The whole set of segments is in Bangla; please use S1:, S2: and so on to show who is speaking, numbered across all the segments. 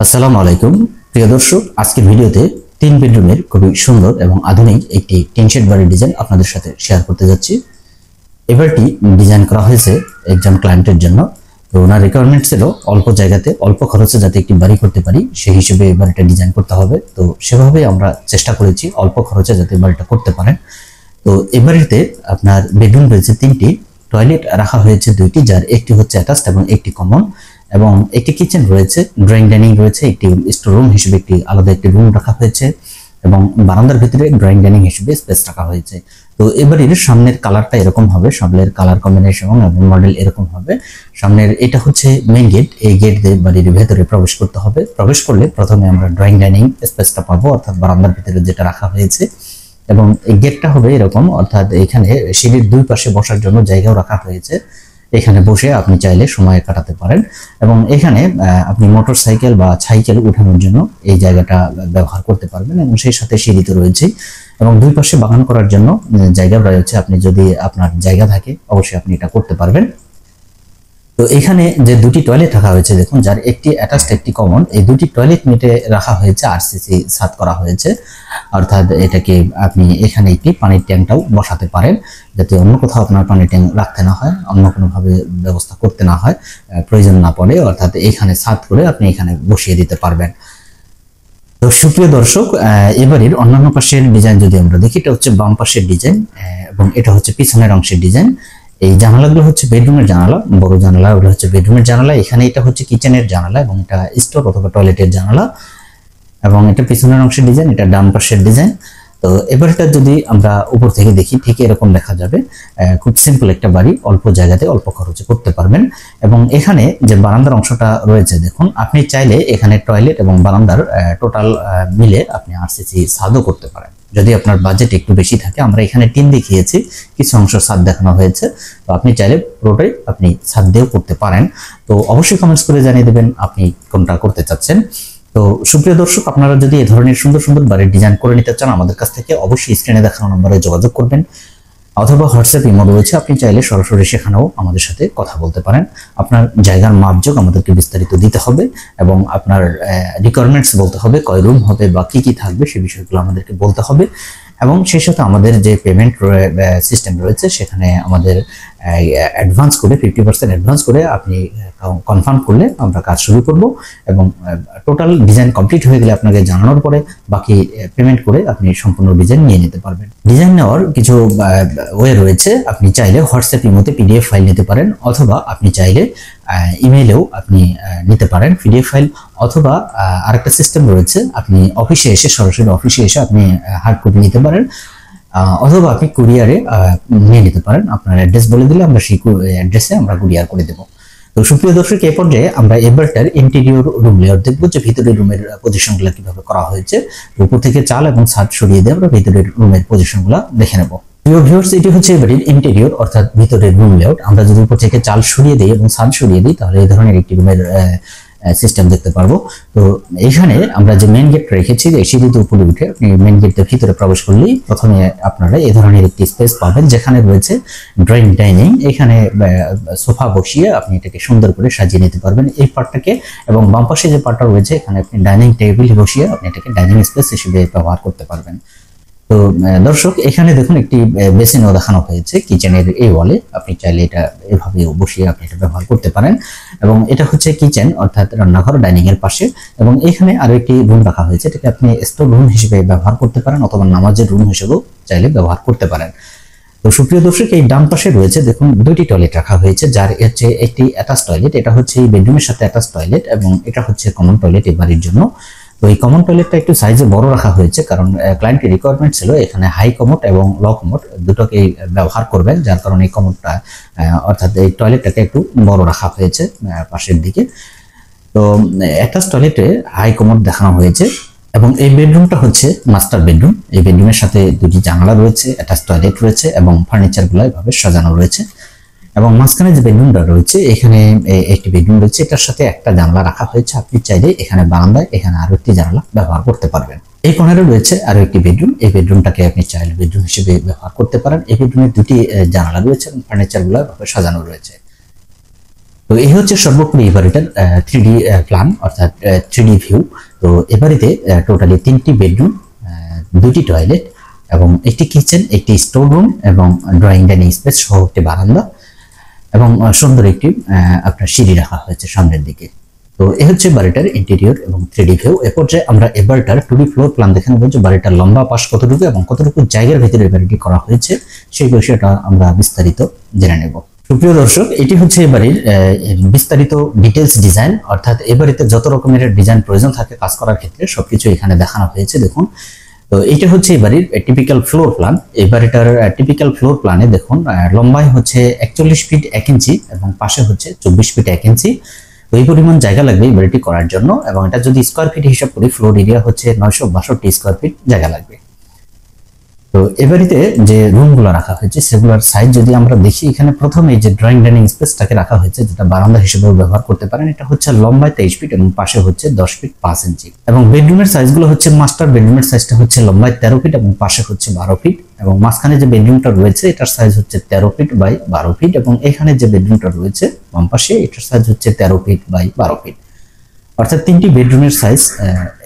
S1: আসসালামু আলাইকুম প্রিয় দর্শক, আজকের ভিডিওতে 3 বেডরুমের খুবই সুন্দর এবং আধুনিক একটি টিন শেড বাড়ির ডিজাইন আপনাদের সাথে শেয়ার করতে যাচ্ছি। এই বাড়িটি ডিজাইন করা হয়েছে একজন ক্লায়েন্টের জন্য। তো ওনার রিকোয়ারমেন্ট ছিল অল্প জায়গাতে অল্প খরচে যাতে একটি বাড়ি করতে পারি, সেই হিসেবে এই বাড়িটা ডিজাইন করতে হবে। তো সেভাবেই আমরা চেষ্টা করেছি অল্প খরচে যাতে বাড়িটা করতে পারেন। তো এই বাড়িতে আপনার বেডরুম রয়েছে 3টি, টয়লেট রাখা হয়েছে 2টি, যার একটি হচ্ছে অ্যাটাচড এবং একটি কমন, এবং একটি কিচেন রয়েছে, ড্রয়িং ডাইনিং রয়েছে, একটি স্টোর রুম হিসেবে একটি আলাদা একটি রুম রাখা হয়েছে, এবং বারান্দার ভিতরে ড্রয়িং ডাইনিং হিসেবে স্পেস রাখা হয়েছে। তো এবারের সামনের কালারটা এরকম হবে, সামনের কালার কম্বিনেশন এবং মডেল এরকম হবে। সামনের এটা হচ্ছে মেইন গেট, এই গেট দিয়ে বাড়ির ভেতরে প্রবেশ করতে হবে। প্রবেশ করলে প্রথমে আমরা ড্রয়িং ডাইনিং স্পেসটা পাবো, অর্থাৎ বারান্দার ভিতরে যেটা রাখা হয়েছে, এবং এই গেটটা হবে এরকম, অর্থাৎ এখানে সিঁড়ির দুই পাশে বসার জন্য জায়গাও রাখা হয়েছে। এখানে বসে আপনি চাইলে সময় কাটাতে পারেন, এবং এখানে আপনি মোটরসাইকেল বা সাইকেল উঠানোর জন্য এই জায়গাটা ব্যবহার করতে পারবেন, এবং সেই সাথে সিঁড়ি তো রয়েছে, এবং দুই পাশে বাগান করার জন্য জায়গা রয়েছে। আপনি যদি আপনার জায়গা থাকে অবশ্যই আপনি এটা করতে পারবেন। তো এখানে যে 2টি টয়লেট রাখা হয়েছে দেখুন, যার একটি অ্যাটাচড একটি কমন, এই 2টি টয়লেট মিটে রাখা হয়েছে, আরসিসি ছাদ করা হয়েছে, অর্থাৎ এটাকে আপনি এখানে একটি পানির ট্যাঙ্কটাও বসাতে পারেন, যাতে অন্য কোথাও আপনার পানির ট্যাঙ্ক রাখতে না হয়, অন্য কোনোভাবে ব্যবস্থা করতে না হয়, প্রয়োজন না পড়ে, অর্থাৎ এখানে ছাদ করে আপনি এখানে বসিয়ে দিতে পারবেন। তো সুপ্রিয় দর্শক, এবারের অন্যান্য পাশের ডিজাইন যদি আমরা দেখি, এটা হচ্ছে বাম পাশের ডিজাইন এবং এটা হচ্ছে পিছনের অংশের ডিজাইন। এই জানালাগুলো হচ্ছে বেডরুমের জানালা, বড় জানালা ওগুলো হচ্ছে বেডরুমের জানালা। এখানে এটা হচ্ছে কিচেনের জানালা এবং এটা স্টোর অথবা টয়লেটের জানালা, এবং এটা পিছনের অংশের ডিজাইন, এটা ডান পাশের ডিজাইন। তো এবার এটা যদি আমরা উপর থেকে দেখি, ঠিক এরকম দেখা যাবে। খুব সিম্পল একটা বাড়ি, অল্প জায়গাতে অল্প খরচে করতে পারবেন। এবং এখানে যে বারান্দার অংশটা রয়েছে দেখুন, আপনি চাইলে এখানে টয়লেট এবং বারান্দার টোটাল মিলে আপনি আরসিসি ছাদও করতে পারেন, যদি আপনার বাজেট একটু বেশি থাকে। আমরা এখানে টিন দেখিয়েছি, কিছু অংশ ছাদ দেখানো হয়েছে, তো আপনি চাইলে পুরোটাই আপনি ছাদ দিয়েও করতে পারেন। তো অবশ্যই কমেন্টস করে জানিয়ে দেবেন আপনি কোনটা করতে চাচ্ছেন। তো সুপ্রিয় দর্শক, আপনারা যদি এই ধরনের সুন্দর সুন্দর বাড়ির ডিজাইন করে নিতে চান আমাদের কাছ থেকে অবশ্যই স্ক্রিনে দেখানো নম্বরে যোগাযোগ করবেন, অথবা হোয়াটসঅ্যাপ ইমো রয়েছে, আপনি চাইলে সরাসরি সেখানেও আমাদের সাথে কথা বলতে পারেন। আপনার জায়গার মাপযোগ আমাদেরকে বিস্তারিত দিতে হবে, এবং আপনার রিকোয়ারমেন্টস বলতে হবে, কয় রুম হবে বা কি কি থাকবে সে বিষয়গুলো আমাদেরকে বলতে হবে। এবং সেই সাথে আমাদের যে পেমেন্ট সিস্টেম রয়েছে, সেখানে আমাদের অ্যাডভান্স করে 50% অ্যাডভান্স করে আপনি কনফার্ম করলে আমরা কাজ শুরু করব, এবং টোটাল ডিজাইন কমপ্লিট হয়ে গেলে আপনাকে জানানোর পরে বাকি পেমেন্ট করে আপনি সম্পূর্ণ ডিজাইন নিয়ে নিতে পারবেন। ডিজাইন নেওয়ার কিছু ওয়ে রয়েছে, আপনি চাইলে হোয়াটসঅ্যাপ ইমোতে পিডিএফ ফাইল নিতে পারেন, অথবা আপনি চাইলে ইমেইলেও আপনি নিতে পারেন পিডিএফ ফাইল, অথবা আরেকটা সিস্টেম রয়েছে, আপনি অফিসে এসে সরাসরি অফিসে এসে আপনি হার্ড কপি নিতে পারেন, অথবা আপনি কুরিয়ারে নিয়ে নিতে পারেন। আপনার অ্যাড্রেস বলে দিলে আমরা সেই অ্যাড্রেসে আমরা কুরিয়ার করে দেবো। তো সুপ্রিয় দর্শক, এই পর্যায়ে আমরা এবারটার ইন্টেরিয়র রুম লেআউট দেখবো, যে ভিতরের রুমের পজিশনগুলো কিভাবে করা হয়েছে। উপর থেকে চাল এবং ছাদ সরিয়ে দিয়ে আমরা ভিতরের রুমের পজিশনগুলো দেখে নেব। প্রিয় ভিউয়ার্স, এটি হচ্ছে এবারের ইন্টেরিয়র অর্থাৎ ভিতরের রুম লেআউট। আমরা যদি উপর থেকে চাল সরিয়ে দিই এবং ছাদ সরিয়ে দিই, তাহলে এই ধরনের একটি রুমের সিস্টেম দেখতে পারবো। তো এখানে আমরা যে মেইন গেট রেখেছি, এই সিঁড়িতে উপরে উঠে আপনি মেইন গেটের ভিতরে প্রবেশ করলেই প্রথমে আপনারা এই ধরনের একটি স্পেস পাবেন, যেখানে রয়েছে ড্রয়িং ডাইনিং। এখানে সোফা বসিয়ে আপনি এটাকে সুন্দর করে সাজিয়ে নিতে পারবেন এই পার্টটাকে, এবং বাম পাশে যে পার্টটা রয়েছে এখানে আপনি ডাইনিং টেবিল বসিয়ে আপনি এটাকে ডাইনিং স্পেস হিসেবে ব্যবহার করতে পারবেন। তো দর্শক, এখানে দেখুন একটি বেসিনও দেখানো হয়েছে কিচেনের এই ওয়ালে, আপনি চাইলে এটা এভাবে বসিয়ে আপনি এটা ব্যবহার করতে পারেন। এবং এটা হচ্ছে কিচেন অর্থাৎ রান্নাঘর ডাইনিং এর পাশে, এবং এখানে আরো একটি রুম রাখা হয়েছে, এটাকে আপনি স্টোর রুম হিসেবে ব্যবহার করতে পারেন, অথবা নামাজের রুম হিসেবেও চাইলে ব্যবহার করতে পারেন। তো সুপ্রিয় দর্শক, এই ডান পাশে রয়েছে দেখুন 2টি টয়লেট রাখা হয়েছে, যার হচ্ছে একটি অ্যাটাচ টয়লেট, এটা হচ্ছে এই বেডরুমের সাথে অ্যাটাচ টয়লেট, এবং এটা হচ্ছে কমন টয়লেট এই বাড়ির জন্য। তো এই কমন টয়লেটটা একটু সাইজে বড় রাখা হয়েছে, কারণ ক্লায়েন্টের রিকোয়ারমেন্ট ছিল এখানে হাই কমোড এবং লো কমোড দুটোকে ব্যবহার করবেন, যার কারণে এই কমোডটা অর্থাৎ এই টয়লেটটাকে একটু বড় রাখা হয়েছে পাশের দিকে। তো অ্যাটাচ টয়লেটে হাই কমোড দেখানো হয়েছে, এবং এই বেডরুমটা হচ্ছে মাস্টার বেডরুম। এই বেডরুমের সাথে 2টি জানালা রয়েছে, অ্যাটাচ টয়লেট রয়েছে, এবং ফার্নিচারগুলো এভাবে সাজানো রয়েছে। এবং মাঝখানে যে বেডরুমটা রয়েছে, এখানে একটি বেডরুম রয়েছে, এটার সাথে একটা জানলা রাখা হয়েছে। আপনি চাইলে এখানে বারান্দায় এখানে আরো একটি জানলা ব্যবহার করতে পারবেন। এই কর্নারে রয়েছে আরো একটি বেডরুম, এই বেডরুমটাকে আপনি চাইলে বেডরুম হিসেবে ব্যবহার করতে পারেন। এই বেডরুমে 2টি জানালা রয়েছে এবং ফার্নিচারগুলো এভাবে সাজানো রয়েছে। তো এই হচ্ছে সর্বোপরি এই বাড়িটার 3D প্ল্যান অর্থাৎ 3D ভিউ। তো এ বাড়িতে টোটালি 3টি বেডরুম, 2টি টয়লেট এবং একটি কিচেন, একটি স্টোর রুম এবং ড্রয়িং ডাইনিং স্পেস সহ একটি বারান্দা এবং সুন্দর একটি আপনার সিঁড়ি রাখা হয়েছে সামনের দিকে। তো এই হচ্ছে বাড়িটার ইন্টেরিয়র এবং 3D ভিউ। এ পর্যায়ে আমরা এই বাড়িটার 2D ফ্লোর প্ল্যান দেখে নেব যে বাড়িটার লম্বা পাশ কতটুকু এবং কতটুকু জায়গার ভিতরে এই বাড়িটি করা হয়েছে সেই বিষয়টা আমরা বিস্তারিত জেনে নেব। সুপ্রিয় দর্শক, এটি হচ্ছে এই বাড়ির বিস্তারিত ডিটেলস ডিজাইন, অর্থাৎ এই বাড়িতে যত রকমের ডিজাইন প্রয়োজন থাকে কাজ করার ক্ষেত্রে সবকিছু এখানে দেখানো হয়েছে। দেখুন, তো এটা হচ্ছে এই বাড়ির টিপিক্যাল ফ্লোর প্ল্যান। এই বাড়িটার টিপিক্যাল ফ্লোর প্ল্যানে দেখুন লম্বায় হচ্ছে 41 ফিট 1 ইঞ্চি এবং পাশে হচ্ছে 24 ফিট 1 ইঞ্চি। তো এই পরিমাণ জায়গা লাগবে এই বাড়িটি করার জন্য, এবং এটা যদি স্কোয়ার ফিট হিসাব করি ফ্লোর এরিয়া হচ্ছে 962 স্কোয়ার ফিট জায়গা লাগবে। তো এই বাড়িতে যে রুমগুলো রাখা হয়েছে সেগুলোর সাইজ যদি আমরা দেখি, এখানে প্রথমে যে ড্রয়িং ডাইনিং স্পেসটাকে রাখা হয়েছে যেটা বারান্দা হিসেবে ব্যবহার করতে পারেন, এটা হচ্ছে লম্বায় 23 ফিট এবং পাশে হচ্ছে 10 ফিট 5 ইঞ্চি। এবং বেডরুমের সাইজগুলো হচ্ছে মাস্টার বেডরুমের সাইজটা হচ্ছে লম্বায় 13 ফিট এবং পাশে হচ্ছে 12 ফিট, এবং মাঝখানে যে বেডরুমটা রয়েছে এটার সাইজ হচ্ছে 13 ফিট বাই 12 ফিট, এবং এখানে যে বেডরুমটা রয়েছে বাম পাশে এটার সাইজ হচ্ছে 13 ফিট বাই 12 ফিট। অর্থাৎ 3টি বেডরুমের সাইজ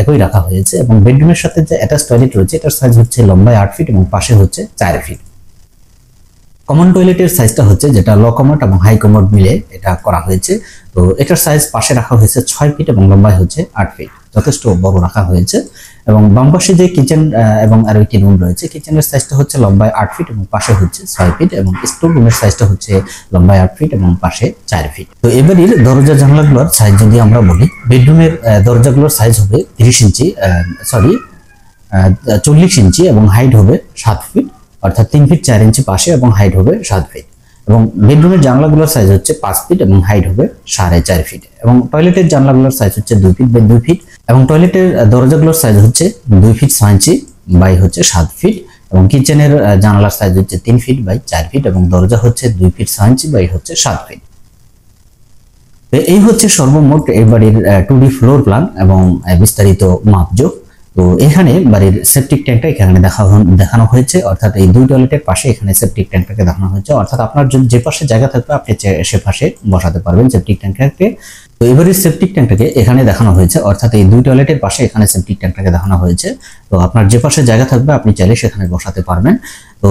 S1: একই রাখা হয়েছে, এবং বেডরুমের সাথে যে অ্যাটাচ টয়লেট রয়েছে এটার সাইজ হচ্ছে লম্বায় 8 ফিট এবং পাশে হচ্ছে 4 ফিট। কমন টয়লেটের সাইজটা হচ্ছে যেটা লো কমোড এবং হাই কমোড মিলে এটা করা হয়েছে। তো এটার সাইজ পাশে রাখা হয়েছে 6 ফিট এবং লম্বায় হচ্ছে 8 ফিট, যথেষ্ট বড় রাখা হয়েছে। এবং বাম পাশে যে কিচেন এবং আরো একটি রুম রয়েছে, কিচেনের সাইজটা হচ্ছে লম্বায় 8 ফিট এবং পাশে হচ্ছে 6 ফিট, এবং স্টোর রুমের সাইজটা হচ্ছে লম্বায় 8 ফিট এবং পাশে 4 ফিট। তো এবারের দরজা জানলাগুলোর সাইজ যদি আমরা বলি, বেডরুমের দরজাগুলোর সাইজ হবে 40 ইঞ্চি এবং হাইট হবে 7 ফিট, অর্থাৎ 3 ফিট 4 ইঞ্চি পাশে এবং হাইট হবে 7 ফিট। এবং বেডরুমের জানলাগুলোর সাইজ হচ্ছে 5 ফিট এবং হাইট হবে 4.5 ফিট। এবং টয়লেটের জানলাগুলোর সাইজ হচ্ছে 2 ফিট বাই 2 ফিট, এবং টয়লেটের দরজাগুলোর সাইজ হচ্ছে 2 ফিট 6 ইঞ্চি বাই হচ্ছে 7 ফিট, এবং কিচেনের জানলার সাইজ হচ্ছে 3 ফিট বাই 4 ফিট, এবং দরজা হচ্ছে 2 ফিট 6 ইঞ্চি বাই হচ্ছে 7 ফিট। এই হচ্ছে সর্বমোট এই বাড়ির 2D ফ্লোর প্ল্যান এবং বিস্তারিত মাপজোক। তো এখানে বাড়ির সেপটিক ট্যাঙ্কটা এখানে দেখানো হয়েছে, অর্থাৎ এই 2 টয়লেটের পাশে এখানে সেপটিক ট্যাঙ্কটাকে দেখানো হয়েছে, অর্থাৎ আপনার যে পাশে জায়গা থাকবে আপনি সে পাশে বসাতে পারবেন সেপটিক ট্যাঙ্কটাকে। তো এবারে সেপটিক ট্যাঙ্কটাকে এখানে দেখানো হয়েছে, অর্থাৎ এই 2 টয়লেটের পাশে এখানে সেপটিক ট্যাঙ্কটাকে দেখানো হয়েছে। তো আপনার যে পাশে জায়গা থাকবে আপনি চাইলে সেখানে বসাতে পারবেন। তো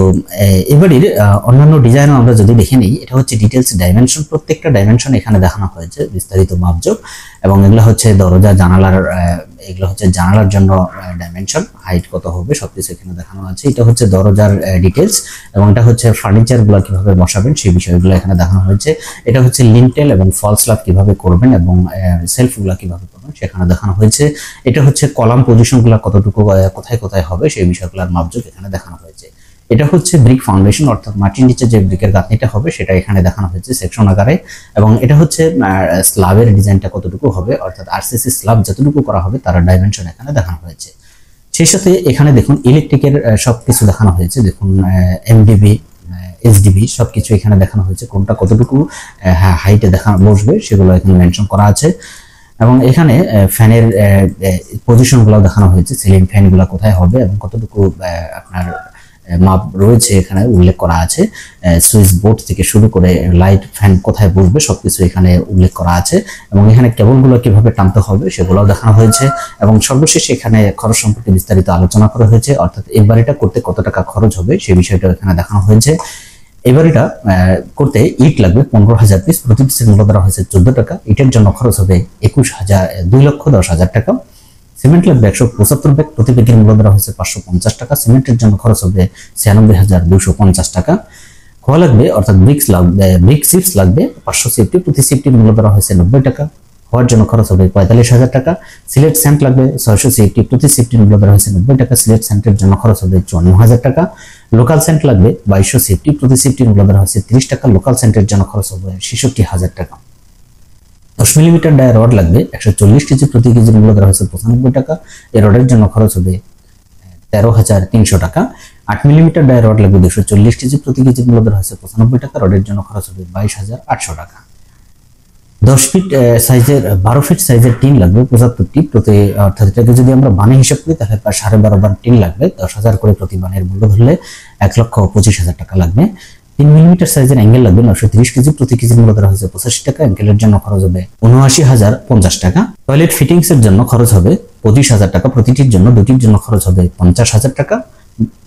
S1: এবারের অন্যান্য ডিজাইনও আমরা যদি দেখে নিই, এটা হচ্ছে ডিটেলস ডাইমেনশন, প্রত্যেকটা ডাইমেনশন এখানে দেখানো হয়েছে বিস্তারিত মাপজোক, এবং এগুলো হচ্ছে দরজা জানালার, এগুলো হচ্ছে জানালার জন্য ডাইমেনশন, হাইট কত হবে সবকিছু এখানে দেখানো আছে। এটা হচ্ছে দরজার ডিটেলস, এবং এটা হচ্ছে ফার্নিচার গুলো কিভাবে বসাবেন সেই বিষয়গুলো এখানে দেখানো হয়েছে। এটা হচ্ছে লিন্টেল এবং ফল স্ল্যাব কিভাবে করবেন এবং সেলফ গুলা কিভাবে করবেন সেখানে দেখানো হয়েছে। এটা হচ্ছে কলাম পজিশন গুলা কতটুকু কোথায় কোথায় হবে সেই বিষয়গুলোর মাপজোক এখানে দেখানো হয়েছে। এটা হচ্ছে ব্রিক ফাউন্ডেশন, অর্থাৎ মাটির নিচে যে ব্রিকের গাঁথনিটা হবে সেটা এখানে দেখানো হয়েছে সেকশন আকারে, এবং এটা হচ্ছে স্ল্যাবের ডিজাইনটা কতটুকু হবে, অর্থাৎ আরসিসি স্ল্যাব যতটুকু করা হবে তার ডাইমেনশন এখানে দেখানো হয়েছে। সেই সাথে এখানে দেখুন ইলেকট্রিকের সবকিছু দেখানো হয়েছে, দেখুন এমডিবি এসডিবি সবকিছু এখানে দেখানো হয়েছে, কোনটা কতটুকু হাইটে বসবে সেগুলো এখানে মেনশন করা আছে। এবং এখানে ফ্যানের পজিশনগুলো দেখানো হয়েছে, সিলিং ফ্যানগুলো কোথায় হবে এবং কতটুকু আপনার মাপ রয়েছে এখানে উল্লেখ করা আছে। সুইচ বোর্ড থেকে শুরু করে লাইট ফ্যান কোথায় বসবে সবকিছু এখানে উল্লেখ করা আছে, এবং এখানে কেবলগুলো কিভাবে টানতে হবে সেগুলোও দেখানো হয়েছে। এবং সর্বশেষ এখানে খরচ সম্পর্কে বিস্তারিত আলোচনা করা হয়েছে, অর্থাৎ এই বাড়িটা করতে কত টাকা খরচ হবে সেই বিষয়টা এখানে দেখানো হয়েছে। এই বাড়িটা করতে ইট লাগবে 15,000 পিস, প্রতি পিসের মূল্য ধরা হয়েছে 14 টাকা। ইটের জন্য খরচ হবে 2,10,000 টাকা। সিমেন্ট লাগবে 175 ব্যাগ, প্রতি ব্যাগের মূল্য ধরা হয়েছে 550 টাকা। সিমেন্টের জন্য খরচ হবে 96,250 টাকা। খোয়া লাগবে অর্থাৎ ব্রিক চিপস লাগবে 500 সিফটি, প্রতি সিফটির মূল্য ধরা হয়েছে 90 টাকা। হওয়ার জন্য খরচ হবে 45,000 টাকা। সিলেট স্যান্ড লাগবে 600 সিফটি, প্রতি সিফটির মূল্য ধরা হয়েছে 90 টাকা। সিলেট স্যান্ডের জন্য খরচ হবে 54,000 টাকা। লোকাল স্যান্ড লাগবে 2200 সিফটি, প্রতি সিফটির মূল্য ধরা হয়েছে 30 টাকা। লোকাল স্যান্ডের জন্য খরচ হবে 66,000 টাকা। 10 মিলিমিটার ডায়া রড লাগবে 140 কেজি, প্রতি কেজির মূল্য ধরা হয়েছে 95 টাকা। এই রডের জন্য খরচ হবে 13,300 টাকা। 8 মিলিমিটার ডায়া রড লাগবে 240 কেজি, প্রতি কেজির মূল্য ধরা হয়েছে 95 টাকা। রডের জন্য খরচ হবে 22,800 টাকা। 10 ফিট সাইজের 12 ফিট সাইজের টিন লাগবে 75টি, প্রতি অর্থাৎ এটাকে যদি আমরা বানে হিসাব করি তাহলে প্রায় 12.5 বার টিন লাগবে। 10,000 করে প্রতি বানের মূল্য ধরলে 1,25,000 টাকা লাগবে। 3 মিলিমিটার সাইজের অ্যাঙ্গেল লাগবে 930 কেজি, প্রতি কেজির মূল্য ধরা হয়েছে 85 টাকা। অ্যাঙ্গেলের জন্য খরচ হবে ৭৯,০50 টাকা। টয়লেট ফিটিংস এর জন্য খরচ হবে 25,000 টাকা, প্রতিটির জন্য, দুটির জন্য খরচ হবে 50,000 টাকা।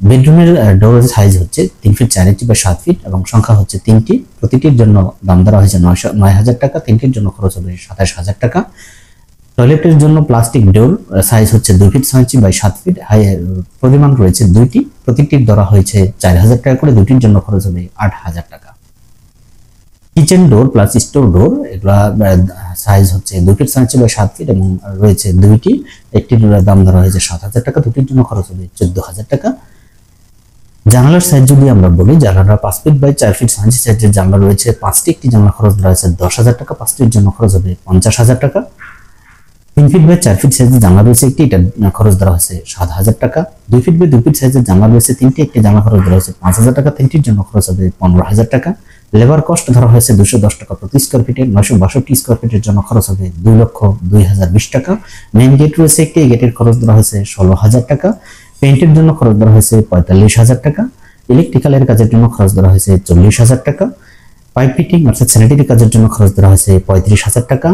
S1: বেডরুমের ডোরের সাইজ হচ্ছে 3 ফিট 4 ইঞ্চি বা 7 ফিট এবং সংখ্যা হচ্ছে 3টি, প্রতিটির জন্য দাম ধরা হয়েছে 9,000 টাকা, তিনটির জন্য খরচ হবে 27,000 টাকা। টয়লেটের জন্য প্লাস্টিক ডোর সাইজ হচ্ছে 2 ফিট 6 ইঞ্চি বাই 7 ফিট, পরিমাণ রয়েছে 2টি, প্রতিটির ধরা হয়েছে 4,000 টাকা করে, দুটির জন্য খরচ হবে 8,000 টাকা। কিচেন ডোর প্লাস স্টোর ডোর, এগুলা সাইজ হচ্ছে 2 ফিট 6 ইঞ্চি বাই 7 ফিট এবং রয়েছে 2টি, একটির দাম ধরা হয়েছে 7,000 টাকা, দুটির জন্য খরচ হবে 14,000 টাকা। জানালার সাইজ যদি আমরা বলি, জানালা 5 ফিট বাই 4 ফিট 6 ইঞ্চি সাইজের জানলা রয়েছে 5টি, একটি জানলা খরচ ধরা হয়েছে 10,000 টাকা, 5টির জন্য খরচ হবে 50,000 টাকা। 3 ফিট বাই 4 ফিট সাইজের জানলা রয়েছে একটি, এটা খরচ ধরা হয়েছে 7,000 টাকা। 2 ফিট বাই 2 ফিট সাইজের জানলা রয়েছে 3টি, একটি জানলা খরচ ধরা হয়েছে 5,000 টাকা, তিনটির জন্য খরচ হবে 15,000 টাকা। লেবার কস্ট ধরা হয়েছে 210 টাকা প্রতি স্কয়ার ফিটে, 962 স্কয়ার ফিটের জন্য খরচ হবে 2,02,020 টাকা। মেইন গেট রয়েছে একটি, গেটের খরচ ধরা হয়েছে 16,000 টাকা। পেইন্টের জন্য খরচ ধরা হয়েছে 45,000 টাকা। ইলেকট্রিক্যালের কাজের জন্য খরচ ধরা হয়েছে 40,000 টাকা। পাইপ ফিটিং অর্থাৎ স্যানিটারি কাজের জন্য খরচ ধরা হয়েছে 35,000 টাকা।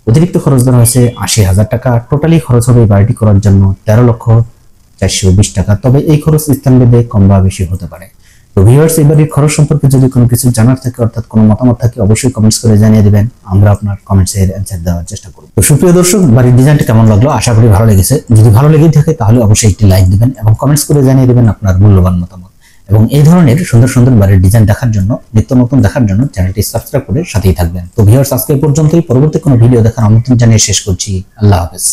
S1: অতিরিক্ত খরচ ধরা হয়েছে 80,000 টাকা। টোটালি খরচ হবে বাড়িটি করার জন্য 13,420 টাকা। তবে এই খরচ স্থানভেদে কম বা বেশি হতে পারে। তো ভিউয়ার্স, এই বাড়ির খরচ সম্পর্কে যদি কোনো কিছু জানার থাকে অর্থাৎ কোনো মতামত থাকে, অবশ্যই কমেন্টস করে জানিয়ে দিবেন, আমরা আপনার কমেন্টসের অ্যান্সার দেওয়ার চেষ্টা করব। তো সুপ্রিয় দর্শক, বাড়ির ডিজাইনটা কেমন লাগলো? আশা করি ভালো লেগেছে। যদি ভালো লেগে থাকে তাহলে অবশ্যই একটি লাইক দিবেন এবং কমেন্টস করে জানিয়ে দিবেন আপনার মূল্যবান মতামত। এবং এই ধরনের সুন্দর সুন্দর বাড়ির ডিজাইন দেখার জন্য, নিত্য নতুন দেখার জন্য চ্যানেলটি সাবস্ক্রাইব করে সাথেই থাকবেন। তো ভিউয়ার্স, আজকে পর্যন্তই। পরবর্তী কোনো ভিডিও দেখার আমন্ত্রণ জানিয়ে শেষ করছি। আল্লাহ হাফেজ।